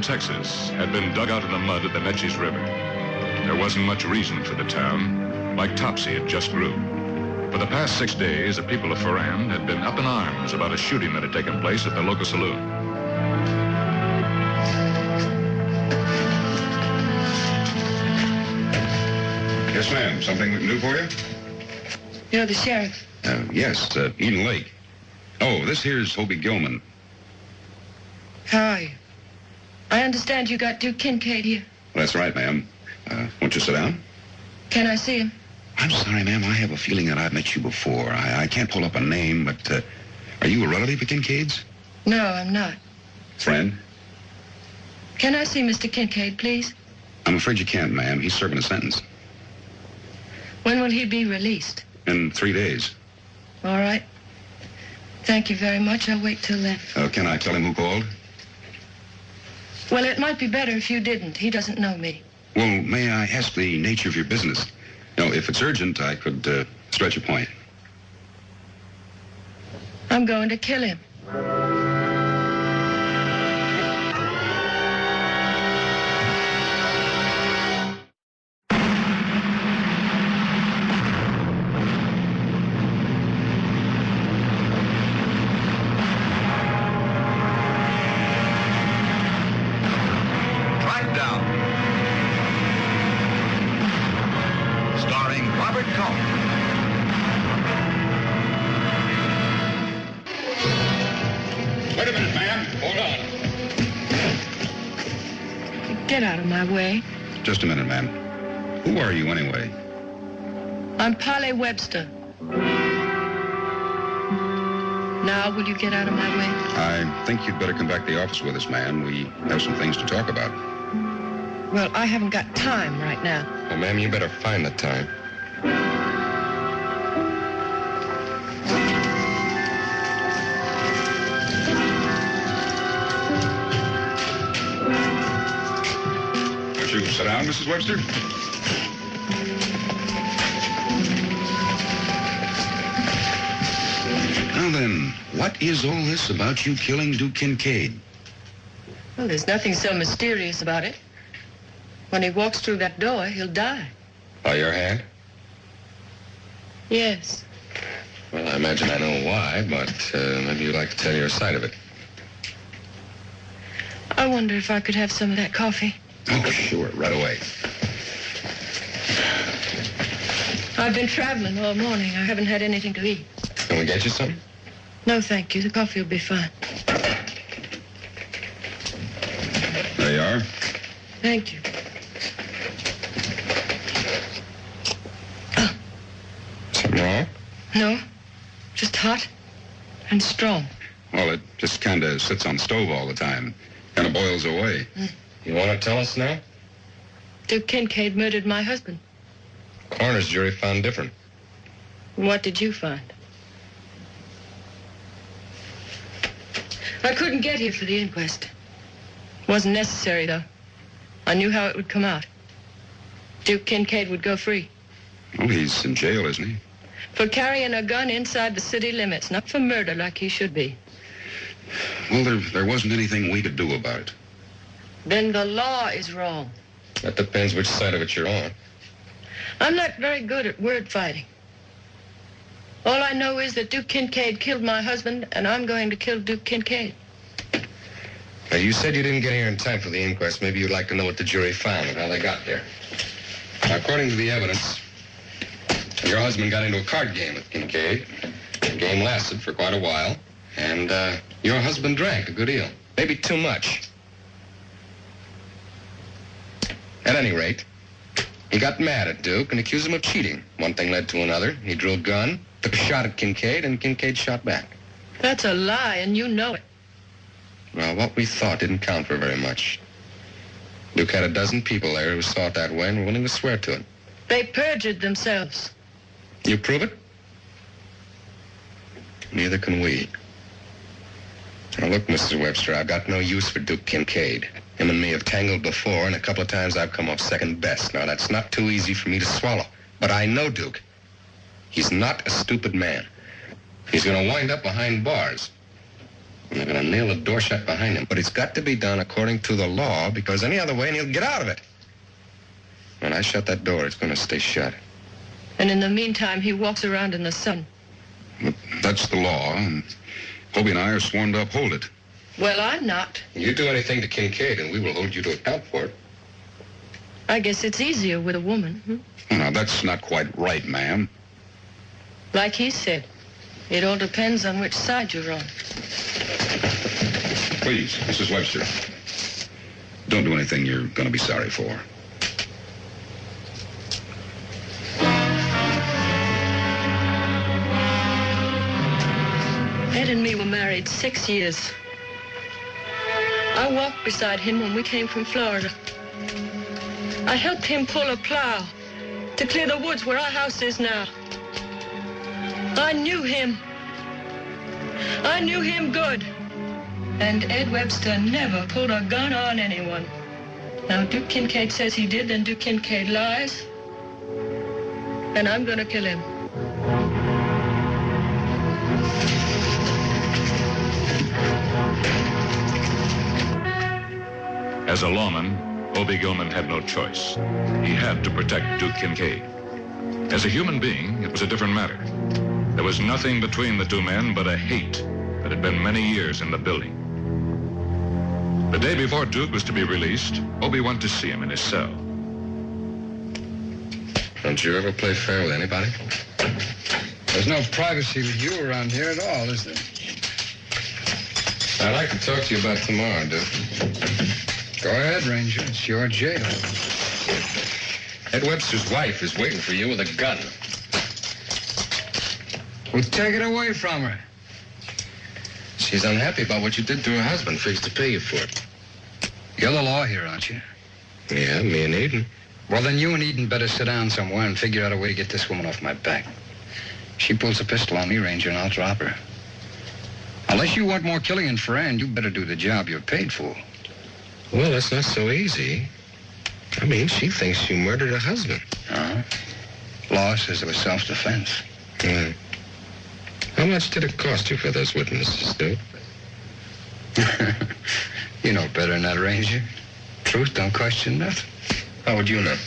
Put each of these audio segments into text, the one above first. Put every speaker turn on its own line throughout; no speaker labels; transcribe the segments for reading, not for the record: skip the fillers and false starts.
Texas had been dug out of the mud at the Neches River. There wasn't much reason for the town, like Topsy it just grew. For the past 6 days, the people of Ferrand had been up in arms about a shooting that had taken place at the local saloon.
Yes, ma'am. Something we can do for you?
You're the sheriff.
Yes, Eden Lake. Oh, this here's Hoby Gilman.
How are you? I understand you got Duke Kincaid here.
That's right, ma'am. Won't you sit down?
Can I see him?
I'm sorry, ma'am. I have a feeling that I've met you before. I can't pull up a name, but are you a relative of Kincaid's?
No, I'm not.
Friend?
Can I see Mr. Kincaid, please?
I'm afraid you can't, ma'am. He's serving a sentence.
When will he be released?
In 3 days.
All right. Thank you very much. I'll wait till then.
Can I tell him who called?
Well, it might be better if you didn't. He doesn't know me.
Well, may I ask the nature of your business? No, if it's urgent, I could stretch a point.
I'm going to kill him.
Starring Robert Culp.
Wait a minute, ma'am. Hold on.
Get out of my way.
Just a minute, ma'am. Who are you, anyway?
I'm Polly Webster. Now, will you get out of my way?
I think you'd better come back to the office with us, ma'am. We have some things to talk about.
Well, I haven't got time right now.
Well, ma'am, you better find the time.
Won't you sit down, Mrs. Webster? Now then, what is all this about you killing Duke Kincaid?
Well, there's nothing so mysterious about it. When he walks through that door, he'll die.
By your hand?
Yes.
Well, I imagine I know why, but maybe you'd like to tell your side of it.
I wonder if I could have some of that coffee.
Oh, sure, right away.
I've been traveling all morning. I haven't had anything to eat.
Can we get you some?
No, thank you. The coffee will be fine.
There you are.
Thank you.
Something wrong?
No, just hot and strong.
Well, it just kind of sits on the stove all the time. Kind of boils away.
You want to tell us now?
Duke Kincaid murdered my husband.
Coroner's jury found different.
What did you find? I couldn't get here for the inquest. Wasn't necessary, though. I knew how it would come out. Duke Kincaid would go free.
Well, he's in jail, isn't he?
For carrying a gun inside the city limits, not for murder like he should be.
Well, there wasn't anything we could do about it.
Then the law is wrong.
That depends which side of it you're on.
I'm not very good at word fighting. All I know is that Duke Kincaid killed my husband, and I'm going to kill Duke Kincaid.
Now, you said you didn't get here in time for the inquest. Maybe you'd like to know what the jury found and how they got there. Now, according to the evidence, your husband got into a card game with Kincaid. The game lasted for quite a while, and your husband drank a good deal. Maybe too much. At any rate, he got mad at Duke and accused him of cheating. One thing led to another. He drew a gun, took a shot at Kincaid, and Kincaid shot back.
That's a lie, and you know it.
Well, what we thought didn't count for very much. Duke had a dozen people there who saw it that way and were willing to swear to it.
They perjured themselves.
You prove it? Neither can we. Now, look, Mrs. Webster, I've got no use for Duke Kincaid. Him and me have tangled before, and a couple of times I've come off second best. Now, that's not too easy for me to swallow. But I know Duke. He's not a stupid man. He's going to wind up behind bars. And they're going to nail the door shut behind him. But it's got to be done according to the law, because any other way, and he'll get out of it. When I shut that door, it's going to stay shut.
And in the meantime, he walks around in the sun.
But that's the law, and Hoby and I are sworn to uphold it.
Well, I'm not.
You do anything to Kincaid, and we will hold you to account for it.
I guess it's easier with a woman.
Now, that's not quite right, ma'am.
Like he said, it all depends on which side you're on.
Please, Mrs. Webster. Don't do anything you're going to be sorry for.
Ed and me were married 6 years. I walked beside him when we came from Florida. I helped him pull a plow to clear the woods where our house is now. I knew him. I knew him good. And Ed Webster never pulled a gun on anyone. Now, Duke Kincaid says he did, then Duke Kincaid lies. And I'm gonna kill him.
As a lawman, Hoby Gilman had no choice. He had to protect Duke Kincaid. As a human being, it was a different matter. There was nothing between the two men but a hate that had been many years in the building. The day before Duke was to be released, Hoby went to see him in his cell.
Don't you ever play fair with anybody?
There's no privacy with you around here at all, is there?
I'd like to talk to you about tomorrow, Duke.
Go ahead, Ranger. It's your jail.
Ed Webster's wife is waiting for you with a gun.
Well, take it away from her.
She's unhappy about what you did to her husband. Figures to pay you for it.
You're the law here, aren't you?
Yeah, me and Eden.
Well, then you and Eden better sit down somewhere and figure out a way to get this woman off my back. She pulls a pistol on me, Ranger, and I'll drop her. Unless you want more killing in Ferrand, you better do the job you're paid for.
Well, that's not so easy. I mean, she thinks you murdered her husband.
Law says it was self-defense.
Yeah. How much did it cost you for those witnesses, Duke?
You know better than that, Ranger. Truth don't question nothing.
How would you know?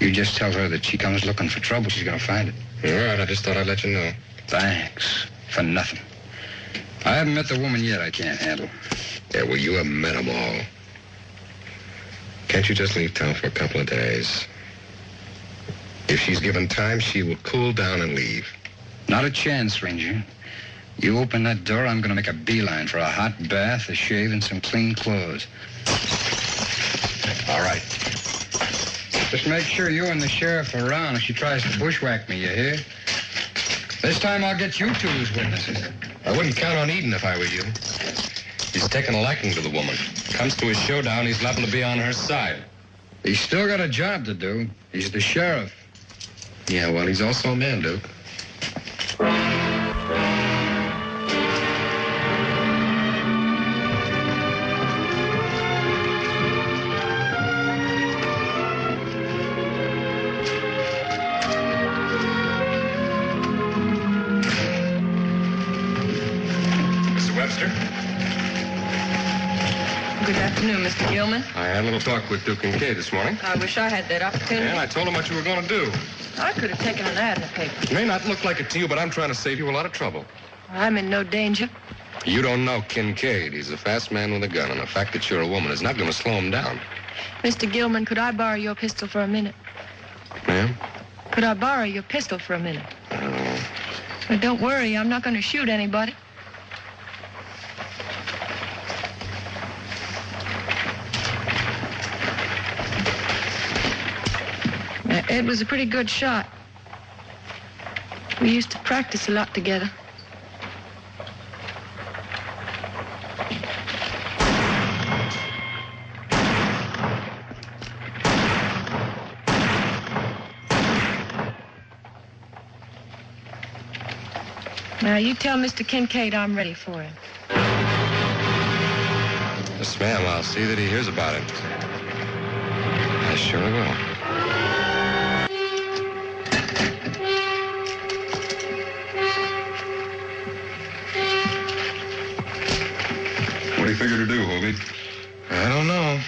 You just tell her that she comes looking for trouble, she's gonna find it.
All right, I just thought I'd let you know.
Thanks. For nothing. I haven't met the woman yet I can't handle.
Yeah, well, you haven't met them all. Can't you just leave town for a couple of days? If she's given time, she will cool down and leave.
Not a chance, Ranger. You open that door, I'm gonna make a beeline for a hot bath, a shave, and some clean clothes.
All right.
Just make sure you and the sheriff are around if she tries to bushwhack me, you hear? This time I'll get you two as witnesses.
I wouldn't count on Eden if I were you. He's taken a liking to the woman. Comes to his showdown, he's liable to be on her side.
He's still got a job to do. He's the sheriff.
Yeah, well, he's also a man, Duke. Mr. Webster?
Good afternoon, Mr. Gilman.
I had a little talk with Duke Kincaid this morning.
I wish I had that opportunity.
And I told him what you were going to do.
I could have taken an ad in the paper.
It may not look like it to you, but I'm trying to save you a lot of trouble.
I'm in no danger.
You don't know Kincaid. He's a fast man with a gun, and the fact that you're a woman is not going to slow him down.
Mr. Gilman, could I borrow your pistol for a minute?
Ma'am?
Could I borrow your pistol for a minute?
Oh.
But don't worry, I'm not going to shoot anybody. Ed was a pretty good shot. We used to practice a lot together. Now, you tell Mr. Kincaid I'm ready for him.
Yes, ma'am. I'll see that he hears about it. I surely will.
do you figure to do, Hoby?
I don't know.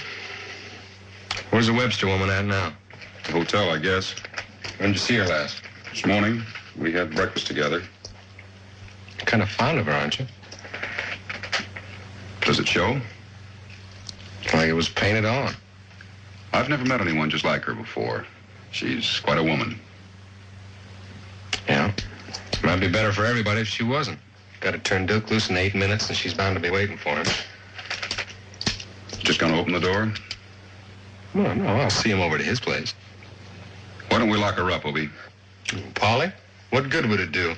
Where's the Webster woman at now?
The hotel, I guess.
When did you see her last?
This morning, we had breakfast together.
You're kind of fond of her, aren't you?
Does it show?
Like it was painted on.
I've never met anyone just like her before. She's quite a woman.
Yeah. Might be better for everybody if she wasn't. Got to turn Duke loose in 8 minutes, and she's bound to be waiting for him.
Just gonna open the door?
Well, no, I'll see him over to his place.
Why don't we lock her up, Hoby?
Polly? What good would it do?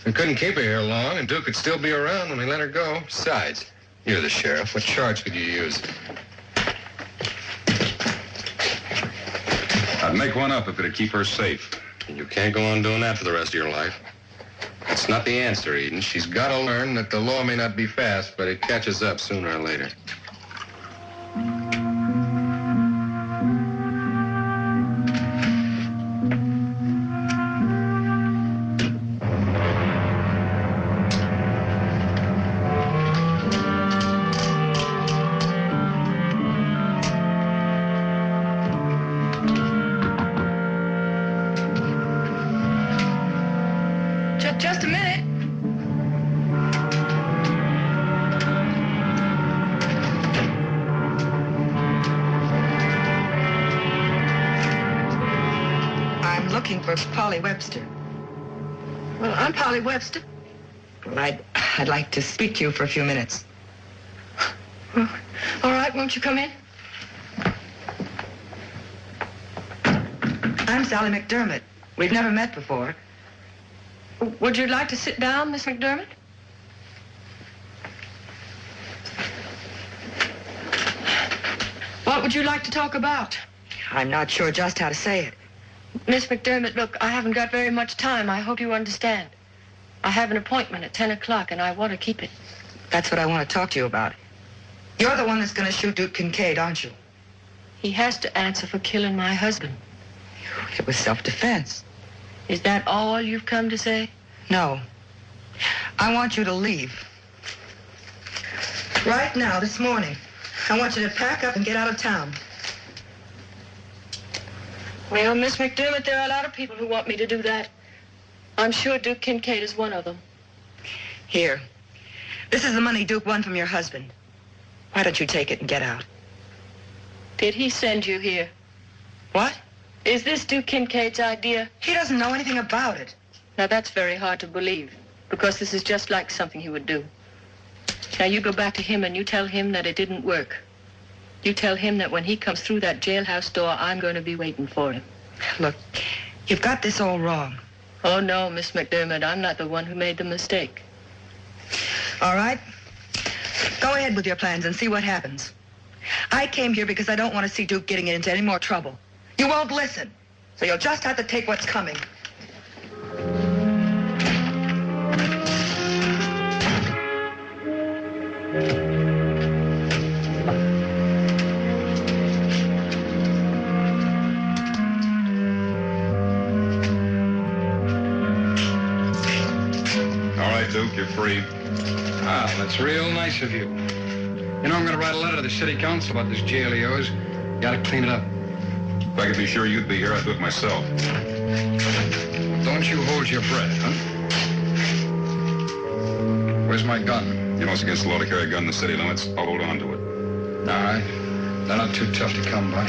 We couldn't keep her here long, and Duke could still be around when we let her go. Besides, you're the sheriff. What charge could you use?
I'd make one up if it'd keep her safe.
And you can't go on doing that for the rest of your life. That's not the answer, Eden. She's got to learn that the law may not be fast, but it catches up sooner or later.
Just a minute. I'm looking for Polly Webster. Well, I'm Polly Webster. Well, I'd like to speak to you for a few minutes. Well, all right, won't you come in? I'm Sally McDermott. We've never met before. Would you like to sit down, Miss McDermott? What would you like to talk about? I'm not sure just how to say it. Miss McDermott, look, I haven't got very much time. I hope you understand. I have an appointment at 10 o'clock, and I want to keep it. That's what I want to talk to you about. You're the one that's going to shoot Duke Kincaid, aren't you? He has to answer for killing my husband. It was self-defense. Is that all you've come to say? No. I want you to leave. Right now, this morning. I want you to pack up and get out of town. Well, Miss McDermott, there are a lot of people who want me to do that. I'm sure Duke Kincaid is one of them. Here. This is the money Duke won from your husband. Why don't you take it and get out? Did he send you here? What? Is this Duke Kincaid's idea? He doesn't know anything about it. Now, that's very hard to believe, because this is just like something he would do. Now, you go back to him and you tell him that it didn't work. You tell him that when he comes through that jailhouse door, I'm going to be waiting for him. Look, you've got this all wrong. Oh, no, Miss McDermott, I'm not the one who made the mistake. All right. Go ahead with your plans and see what happens. I came here because I don't want to see Duke getting into any more trouble. You won't listen, so you'll just have to take what's coming.
All right, Duke, you're free.
Ah, that's real nice of you. You know, I'm going to write a letter to the city council about this jail of yours. Got to clean it up.
If I could be sure you'd be here, I'd do it myself.
Don't you hold your breath, huh? Where's my gun?
You know it's against the law to carry a gun in the city limits. I'll hold on to it.
All right. They're not too tough to come by.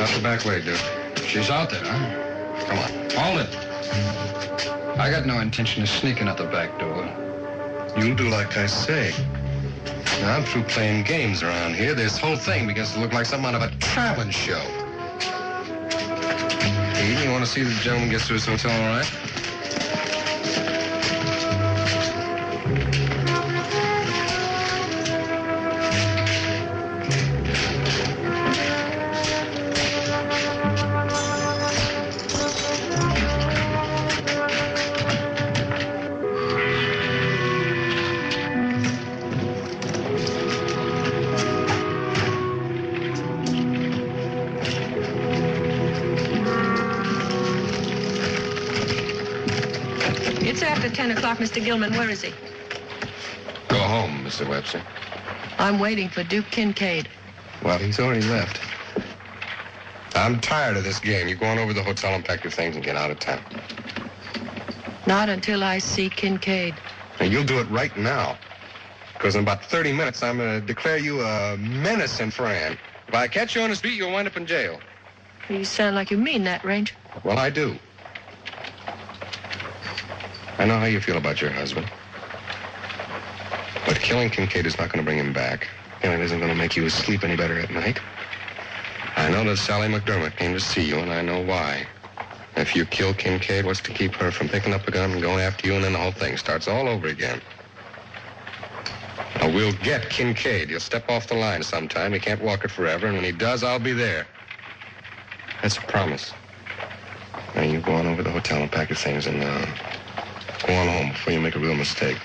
Out the back way, Duke. She's out there, huh? Come on. Hold it. I got no intention of sneaking out the back door.
You'll do like I say. Now, I'm through playing games around here. This whole thing begins to look like some kind of a traveling show. Eden, you want to see if the gentleman gets to his hotel all right?
after 10 o'clock, Mr. Gilman. Where is he?
Go home, Mr. Webster.
I'm waiting for Duke Kincaid.
Well, he's already left. I'm tired of this game. You go on over to the hotel and pack your things and get out of town.
Not until I see Kincaid.
And you'll do it right now. Because in about 30 minutes, I'm going to declare you a menace in Fran. If I catch you on the street, you'll wind up in jail.
You sound like you mean that, Ranger.
Well, I do. I know how you feel about your husband. But killing Kincaid is not going to bring him back. And it isn't going to make you sleep any better at night. I know that Sally McDermott came to see you, and I know why. If you kill Kincaid, what's to keep her from picking up a gun and going after you, and then the whole thing starts all over again? Now, we'll get Kincaid. He'll step off the line sometime. He can't walk it forever, and when he does, I'll be there. That's a promise. Now, you go on over to the hotel and pack your things and go on home before you make a real mistake.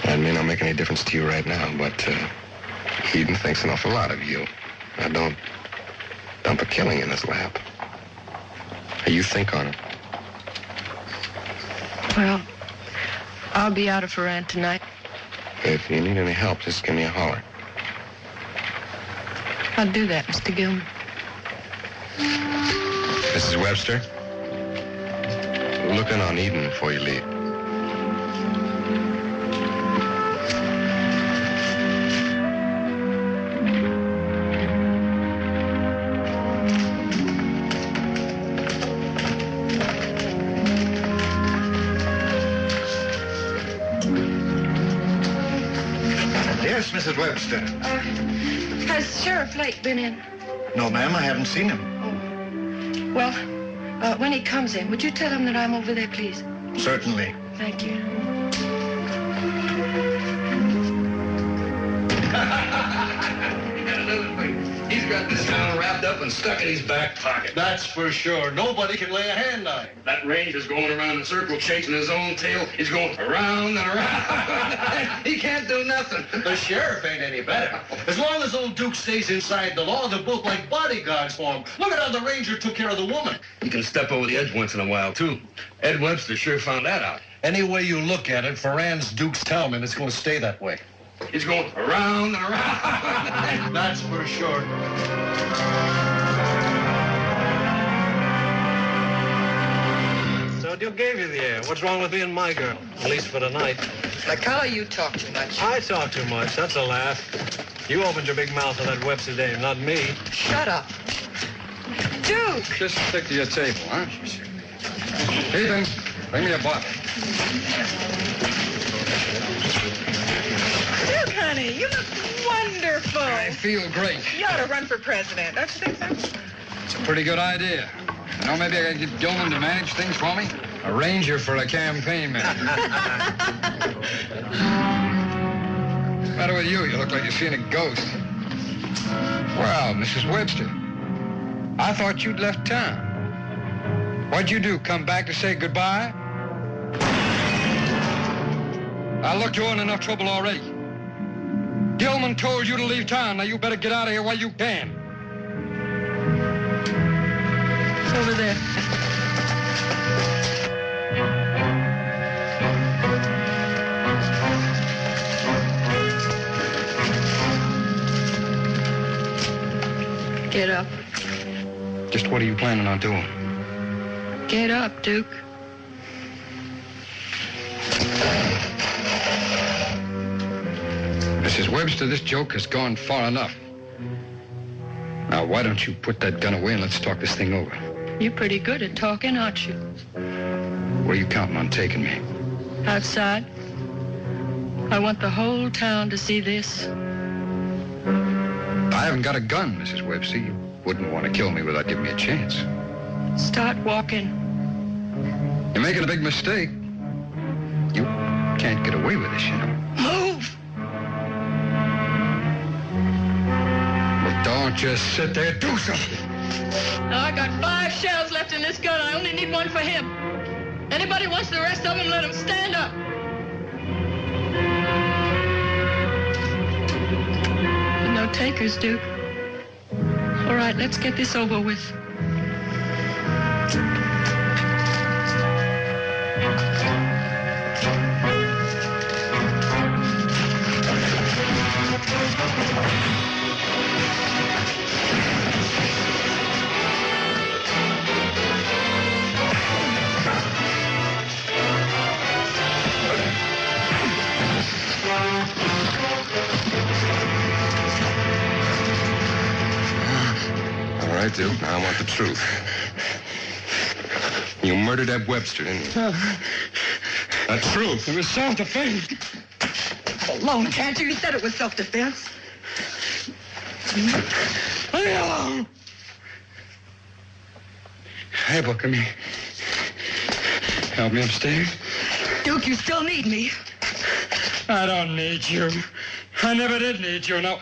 That may not make any difference to you right now, but Eden thinks an awful lot of you. Now, don't dump a killing in his lap. Now, you think on it.
Well, I'll be out of Ferrand tonight.
If you need any help, just give me a holler.
I'll do that, Mr. Gilman.
Mrs. Webster, look in on Eden before you leave.
Yes, Mrs. Webster.
Has Sheriff Lake been in?
No, ma'am, I haven't seen him.
Oh. Well, when he comes in, would you tell him that I'm over there, please?
Certainly.
Thank you.
He's got this town wrapped up and stuck in his back pocket.
That's for sure. Nobody can lay a hand on him.
That ranger's going around in a circle chasing his own tail. He's going around and around. He can't do nothing.
The sheriff ain't any better. As long as old Duke stays inside the law, they're both like bodyguards for him. Look at how the ranger took care of the woman.
He can step over the edge once in a while, too. Ed Webster sure found that out.
Any way you look at it, Ferrand's Duke's town, and it's going to stay that way.
He's going around and around.
That's for sure.
So Duke gave you the air. What's wrong with being my girl? At least for tonight.
McCullough, you talk too much.
I talk too much. That's a laugh. You opened your big mouth on that Webster dame, not me.
Shut up. Duke!
Just stick to your table, huh? Ethan, bring me a bottle.
Duke, honey, you look wonderful.
I feel great.
You ought to run for president. Don't you think so?
It's a pretty good idea. You know, maybe I could get Gilman to manage things for me. A ranger for a campaign manager. What's the matter with you? You look like you're seeing a ghost. Well, Mrs. Webster, I thought you'd left town. What'd you do, come back to say goodbye? I look, you're in enough trouble already. Gilman told you to leave town. Now you better get out of here while you can.
It's over there. Get up.
Just what are you planning on doing?
Get up, Duke.
Mrs. Webster, this joke has gone far enough. Now, why don't you put that gun away and let's talk this thing over?
You're pretty good at talking, aren't you?
Where are you counting on taking me?
Outside. I want the whole town to see this.
I haven't got a gun, Mrs. Webster. You wouldn't want to kill me without giving me a chance.
Start walking.
You're making a big mistake. You can't get away with this, you know.
Move!
Well, don't just sit there. Do something.
Now, I got 5 shells left in this gun. I only need one for him. Anybody wants the rest of them, let them stand up. No takers, Duke. All right, let's get this over with.
I do. Now I want the truth. You murdered Eb Webster, didn't you? The truth.
It was self-defense.
Alone, can't you? You said it was self-defense.
Leave me alone. Hey, Booker, me. Help me upstairs.
Duke, you still need me.
I don't need you. I never did need you. Now,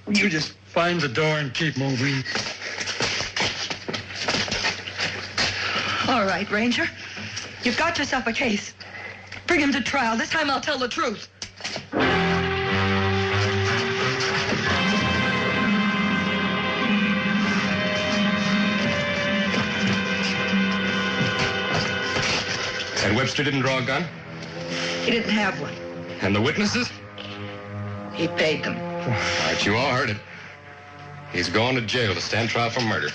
you just find the door and keep moving.
All right, Ranger. You've got yourself a case. Bring him to trial. This time I'll tell the truth.
And Webster didn't draw a gun?
He didn't have one.
And the witnesses?
He paid them.
All right, you all heard it. He's going to jail to stand trial for murder.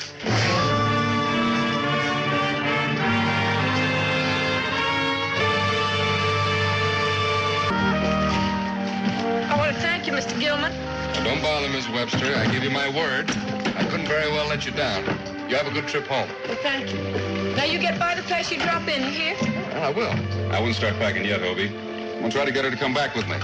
I want to thank you, Mr. Gilman.
Now, don't bother, Miss Webster. I give you my word. I couldn't very well let you down. You have a good trip home.
Well, thank you. Now, you get by the place you drop in, you hear?
Well, I will. I wouldn't start packing yet, Hobie. I'm going to try to get her to come back with me.